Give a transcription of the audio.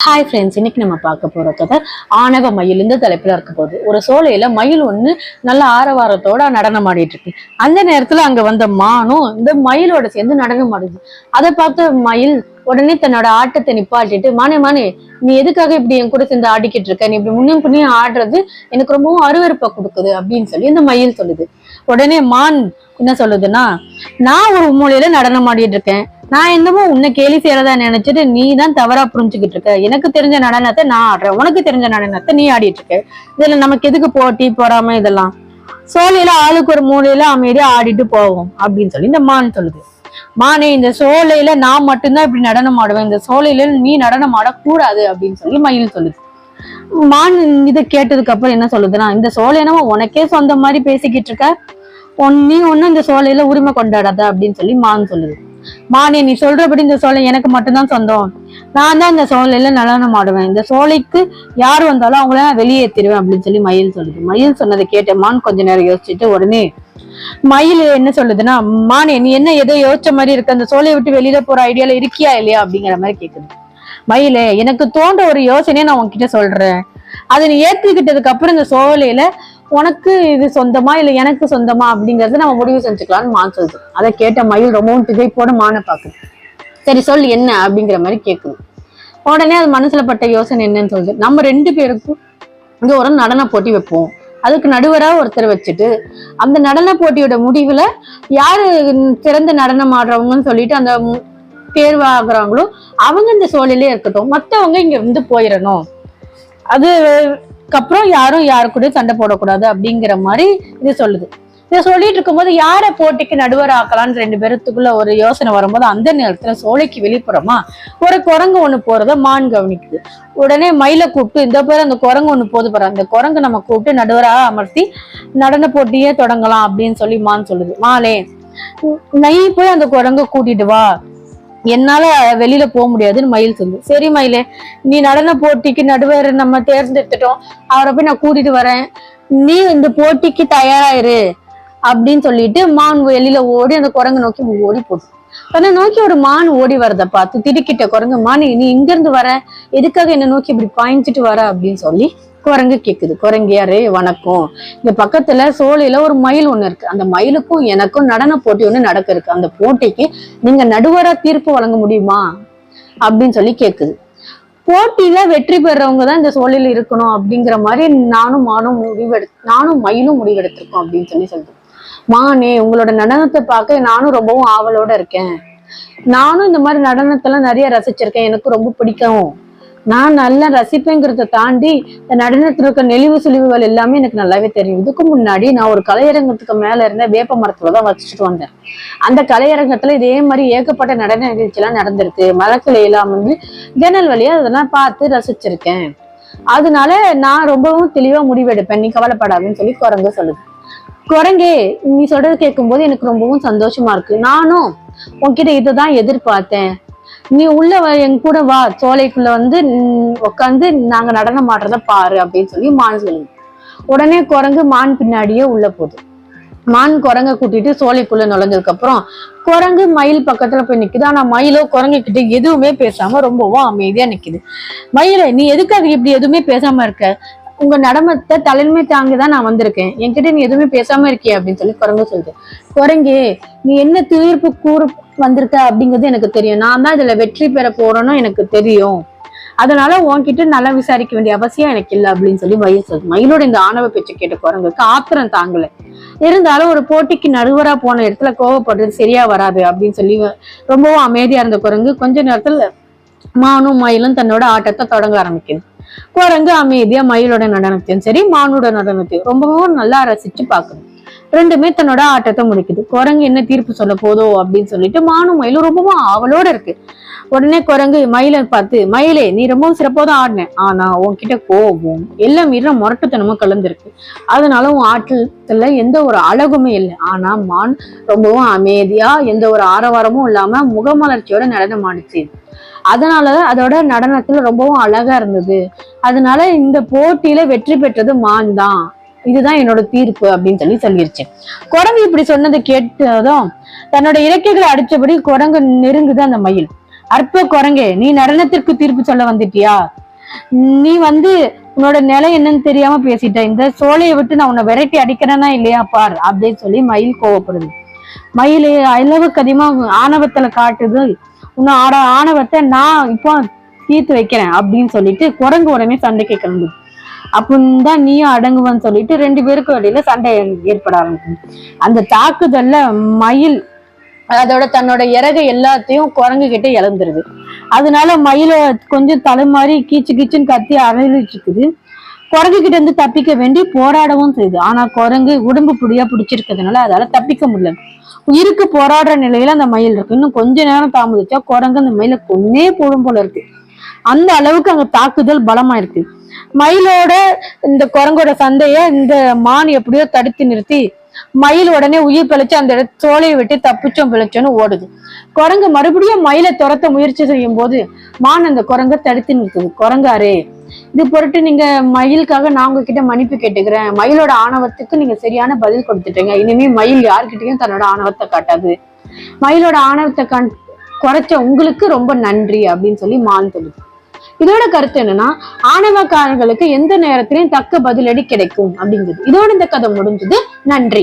Hi friends, இன்னைக்கு நம்ம பார்க்க போற கதை ஆணவ மயில். இந்த தலைப்புல இருக்க போகுது. ஒரு சோலையில மயில் ஒண்ணு நல்ல ஆரவாரத்தோட நடனம் ஆடிட்டு இருக்கு. அந்த நேரத்துல அங்க வந்த மானும் இந்த மயிலோட சேர்ந்து நடனம் ஆடுது. அதை பார்த்த மயில் உடனே தன்னோட ஆட்டத்தை நிப்பாட்டிட்டு, மானே நீ எதுக்காக இப்படி என் கூட சேர்ந்து ஆடிக்கிட்டு இருக்க, நீ இப்படி முன்னும் பின்னையும் ஆடுறது எனக்கு ரொம்பவும் அருவருப்பை கொடுக்குது அப்படின்னு சொல்லி இந்த மயில் சொல்லுது. உடனே மான் என்ன சொல்லுதுன்னா, நான் ஒரு மூலையில நடனம் ஆடிட்டு இருக்கேன், நான் என்னமோ உன்னை கேலி செய்யறதா நினைச்சிட்டு நீ தான் தவறா புரிஞ்சுக்கிட்டு இருக்க. எனக்கு தெரிஞ்ச நடனத்தை நான் ஆடுறேன், உனக்கு தெரிஞ்ச நடனத்தை நீ ஆடிட்டு இருக்க. இதுல நமக்கு எதுக்கு போட்டி பொறாம இதெல்லாம்? சோலையில ஆளுக்கு ஒரு மூலையில அமைதியா ஆடிட்டு போவோம் அப்படின்னு சொல்லி இந்த மான் சொல்லுது. மானே, இந்த சோலையில நான் மட்டும்தான் இப்படி நடனம் ஆடுவேன், இந்த சோலையில நீ நடனம் ஆடக்கூடாது அப்படின்னு சொல்லி மயில் சொல்லுது. மான் இதை கேட்டதுக்கு அப்புறம் என்ன சொல்லுதுன்னா, இந்த சோலை நம்ம உனக்கே சொந்த மாதிரி பேசிக்கிட்டு இருக்க, நீ ஒன்னும் இந்த சோலையில உரிமை கொண்டாடாத அப்படின்னு சொல்லி மான் சொல்லுது. மானே, நீ சொல்றபடி இந்த சோலை எனக்கு மட்டும்தான் சொந்தம், நான் தான் இந்த சோலையில நடனம் ஆடுவேன், இந்த சோலைக்கு யார் வந்தாலும் அவங்கள நான் வெளியேற்றிடுவேன் அப்படின்னு சொல்லி மயில் சொல்லுது. மயில் சொன்னதை கேட்ட மான் கொஞ்ச நேரம் யோசிச்சுட்டு உடனே மயில் என்ன சொல்லுதுன்னா, மானே நீ என்ன ஏதோ யோசிச்ச மாதிரி இருக்க, அந்த சோலையை விட்டு வெளியில போற ஐடியால இருக்கியா இல்லையா அப்படிங்கிற மாதிரி கேக்குது. மயிலே, எனக்கு தோன்ற ஒரு யோசனையை நான் உன்கிட்ட சொல்றேன், அதை நீ ஏத்துக்கிட்டதுக்கு அப்புறம் இந்த சோலையில உனக்கு இது சொந்தமா இல்ல எனக்கு சொந்தமா அப்படிங்கறத நம்ம முடிவு செஞ்சுக்கலாம்னு மான் சொல்லுது. அதை கேட்ட மயில் ரொம்பவும் திகைப்போட மானை பாக்குது. சரி சொல் என்ன அப்படிங்கிற மாதிரி கேக்குது. உடனே அது மனசுல பட்ட யோசனை என்னன்னு சொல்லுது, நம்ம 2 பேருக்கும் இங்க ஒரு நடன போட்டி வைப்போம், அதுக்கு நடுவரா ஒருத்தர் வச்சுட்டு அந்த நடன போட்டியோட முடிவுல யாரு சிறந்த நடனம் ஆடுறவங்கன்னு சொல்லிட்டு அந்த தேர்வாகிறாங்களோ அவங்க இந்த சோலையிலே இருக்கட்டும், மத்தவங்க இங்க இருந்து போயிடணும், அதுக்கப்புறம் யாரும் யாரு கூட சண்டை போடக்கூடாது அப்படிங்கிற மாதிரி இது சொல்லுது. இதை சொல்லிட்டு இருக்கும்போது யார போட்டிக்கு நடுவர் ஆக்கலான்னு 2 பேருத்துக்குள்ள ஒரு யோசனை வரும்போது அந்த நேரத்துல சோலைக்கு வெளிப்புறமா ஒரு குரங்கு ஒண்ணு போறத மான் கவனிக்குது. உடனே மயிலை கூப்பிட்டு, இந்த பேர் அந்த குரங்கு ஒண்ணு போது பாரு, அந்த குரங்கு நம்ம கூப்பிட்டு நடுவராக அமர்த்தி நடன போட்டியே தொடங்கலாம் அப்படின்னு சொல்லி மான் சொல்லுது. மாலே, நீ போய் அந்த குரங்க கூட்டிட்டு வா, என்னால வெளியில போக முடியாதுன்னு மயில் சொல்லுது. சரி மயிலே, நீ நடன போட்டிக்கு நடுவர் நம்ம தேர்ந்தெடுத்துட்டோம், அவரை போய் நான் கூட்டிட்டு வரேன், நீ இந்த போட்டிக்கு தயாராயிரு அப்படின்னு சொல்லிட்டு மான் வெளியில ஓடி அந்த குரங்கு நோக்கி ஓடி போட்டு தன்னை நோக்கி ஒரு மான் ஓடி வரத பார்த்து திடுக்கிட்ட குரங்கு, மான் நீ இங்க இருந்து வர, எதுக்காக என்ன நோக்கி இப்படி பாய்ஞ்சிட்டு வர அப்படின்னு சொல்லி குரங்கு கேக்குது. குரங்கியாரே வணக்கம், இங்க பக்கத்துல சோலையில ஒரு மயில் ஒண்ணு இருக்கு, அந்த மயிலுக்கும் எனக்கும் நடன போட்டி ஒண்ணு நடக்க இருக்கு, அந்த போட்டிக்கு நீங்க நடுவரா தீர்ப்பு வழங்க முடியுமா அப்படின்னு சொல்லி கேக்குது. போட்டியில வெற்றி பெறவங்க தான் இந்த சோலையில இருக்கணும் அப்படிங்கிற மாதிரி நானும் மயிலும் முடிவெடுத்திருக்கோம் அப்படின்னு சொல்லி சொல்லுது. மானே, உங்களோட நடனத்தை பார்க்க நானும் ரொம்பவும் ஆவலோட இருக்கேன், நானும் இந்த மாதிரி நடனத்தெல்லாம் நிறைய ரசிச்சிருக்கேன், எனக்கு ரொம்ப பிடிக்கும், நான் நல்லா ரசிப்பேங்கிறத தாண்டி இந்த நடனத்துல இருக்க நெளிவு சுழிவுகள் எல்லாமே எனக்கு நல்லாவே தெரியும். இதுக்கு முன்னாடி நான் ஒரு கலையரங்கத்துக்கு மேல இருந்த வேப்ப மரத்துலதான் வச்சுட்டு வந்தேன். அந்த கலையரங்கத்துல இதே மாதிரி ஏகப்பட்ட நடன நிகழ்ச்சி எல்லாம் நடந்திருக்கு, மரத்துல எல்லாம் வந்து ஜன்னல் வழியா அதெல்லாம் பார்த்து ரசிச்சிருக்கேன், அதனால நான் ரொம்பவும் தெளிவா முடிவெடுப்பேன், நீ கவலைப்படாதுன்னு சொல்லி குரங்கு சொல்லுது. குரங்கே, நீ சொல்றது கேட்கும் போது எனக்கு ரொம்பவும் சந்தோஷமா இருக்கு, நானும் உன்கிட்ட இதுதான் எதிர்பார்த்தேன், நீ உள்ள என் கூட வா, சோலைக்குள்ள வந்து உட்காந்து நாங்க நடனம் ஆடுறத பாரு அப்படின்னு சொல்லி மான் சொல்லுது. உடனே குரங்கு மான் பின்னாடியே உள்ள போகுது. மான் குரங்க கூட்டிட்டு சோலைக்குள்ள நுழைஞ்சதுக்கு அப்புறம் குரங்கு மயில் பக்கத்துல போய் நிக்குது. ஆனா மயிலோ குரங்கு கிட்ட எதுவுமே பேசாம ரொம்பவும் அமைதியா நிக்குது. மயில, நீ எதுக்காக இப்படி எதுவுமே பேசாம இருக்க, உங்க நடனத்தை தலைமை தாங்கிதான் நான் வந்திருக்கேன், என்கிட்ட நீ எதுவுமே பேசாம இருக்கிய அப்படின்னு சொல்லி குரங்கு சொல்லுது. குரங்கே, நீ என்ன தீர்ப்பு கூறு வந்திருக்க அப்படிங்கிறது எனக்கு தெரியும், நான் தான் இதுல வெற்றி பெற போறேன்னு எனக்கு தெரியும், அதனால உன்கிட்ட நல்லா விசாரிக்க வேண்டிய அவசியம் எனக்கு இல்லை அப்படின்னு சொல்லி மயில் சொல்லுது. மயிலோட இந்த ஆணவ பேச்சு கேட்ட குரங்குக்கு ஆத்திரம் தாங்கல. இருந்தாலும் ஒரு போட்டிக்கு நடுவரா போன இடத்துல கோவப்படுறது சரியா வராது அப்படின்னு சொல்லி ரொம்பவும் அமைதியா இருந்த குரங்கு கொஞ்ச நேரத்துல மானும் மயிலும் தன்னோட ஆட்டத்தை தொடங்க ஆரம்பிக்குது. குரங்கு அமைதியா மயிலோட நடனத்தையும் சரி மானோட நடனத்தையும் ரொம்பவும் நல்லா ரசிச்சு பாக்குது. 2மே தன்னோட ஆட்டத்தை முடிக்குது. குரங்கு என்ன தீர்ப்பு சொல்ல போதோ அப்படின்னு சொல்லிட்டு மானும் மயிலும் ரொம்பவும் ஆவலோட இருக்கு. உடனே குரங்கு மயிலை பார்த்து, மயிலே, நீ ரொம்பவும் சிறப்பாதான் ஆடின, ஆனா உன்கிட்ட கோபம் எல்லாம் மீற முரட்டுத்தனமும் கலந்துருக்கு, அதனால உன் ஆட்டத்துல எந்த ஒரு அழகுமே இல்லை, ஆனா மான் ரொம்பவும் அமைதியா எந்த ஒரு ஆரவாரமும் இல்லாம முகமலர்ச்சியோட நடனம் ஆடிச்சு, அதனால அதோட நடனத்துல ரொம்பவும் அழகா இருந்தது, அதனால இந்த போட்டியில வெற்றி பெற்றது மான் தான், இதுதான் என்னோட தீர்ப்பு அப்படின்னு சொல்லிருச்சு. குரங்கு இப்படி சொன்னதை கேட்டதும் தன்னோட இறக்கைகளை அடிச்சபடி குரங்கு நெருங்குது அந்த மயில். அற்ப குரங்கே, நீ நடனத்திற்கு தீர்ப்பு சொல்ல வந்துட்டியா? நீ உன்னோட நிலை என்னன்னு தெரியாம பேசிட்ட. இந்த சோலையை விட்டு நான் உன்னை விரட்டி அடிக்கிறேன்னா இல்லையா பார் அப்படின்னு சொல்லி மயில் கோவப்படுது. மயில் அளவுக்கு அதிகமா ஆணவத்துல காட்டுது. உன்னை ஆணவத்தை நான் இப்போ தீர்த்து வைக்கிறேன் அப்படின்னு சொல்லிட்டு குரங்கு உடனே சண்டைக்கு கிளம்புது. அப்படின்னு நீயும் அடங்குவான்னு சொல்லிட்டு 2 பேருக்கும் இடையில சண்டை ஏற்பட ஆரம்பிக்கும். அந்த தாக்குதல்ல மயில் அதோட தன்னோட இறகை எல்லாத்தையும் குரங்கு கிட்ட இழந்துருது. அதனால மயில கொஞ்சம் தலைமாறி கீச்சு கீச்சுன்னு கத்தி அரைச்சிட்டு இருக்குது. குரங்கு கிட்ட இருந்து தப்பிக்க வேண்டி போராடவும் செய்யுது. ஆனா குரங்கு உடம்பு புடியா பிடிச்சிருக்கிறதுனால அதால தப்பிக்க முடியல. உயிருக்கு போராடுற நிலையில அந்த மயில் இருக்கு. இன்னும் கொஞ்ச நேரம் தாமதிச்சா குரங்கு அந்த மயில கொன்னே போடும் போல இருக்கு. அந்த அளவுக்கு அங்க தாக்குதல் பலமா இருக்கு. மயிலோட இந்த குரங்கோட சண்டைய இந்த மான் எப்படியோ தடுத்து நிறுத்தி மயில் உடனே உயிர் பிழைச்சு அந்த சோலையை விட்டு தப்பிச்சோம் பிழைச்சோன்னு ஓடுது. குரங்கு மறுபடியும் மயிலை துரத்த முயற்சி செய்யும் போது மான் அந்த குரங்கை தடுத்து நிறுத்துது. குரங்காரே, இது பொருட்டு நீங்க மயிலுக்காக நான் உங்ககிட்ட மன்னிப்பு கேட்டுக்கிறேன். மயிலோட ஆணவத்துக்கு நீங்க சரியான பதில் கொடுத்துட்டீங்க. இனிமே மயில் யார்கிட்டயும் தன்னோட ஆணவத்தை காட்டாது. மயிலோட ஆணவத்தை குறைச்ச உங்களுக்கு ரொம்ப நன்றி அப்படின்னு சொல்லி மான் சொல்லுது. இதோட கருத்து என்னன்னா, ஆணவக்காரர்களுக்கு எந்த நேரத்திலையும் தக்க பதிலடி கிடைக்கும் அப்படிங்கிறது. இதோட இந்த கதை முடிஞ்சது. நன்றி.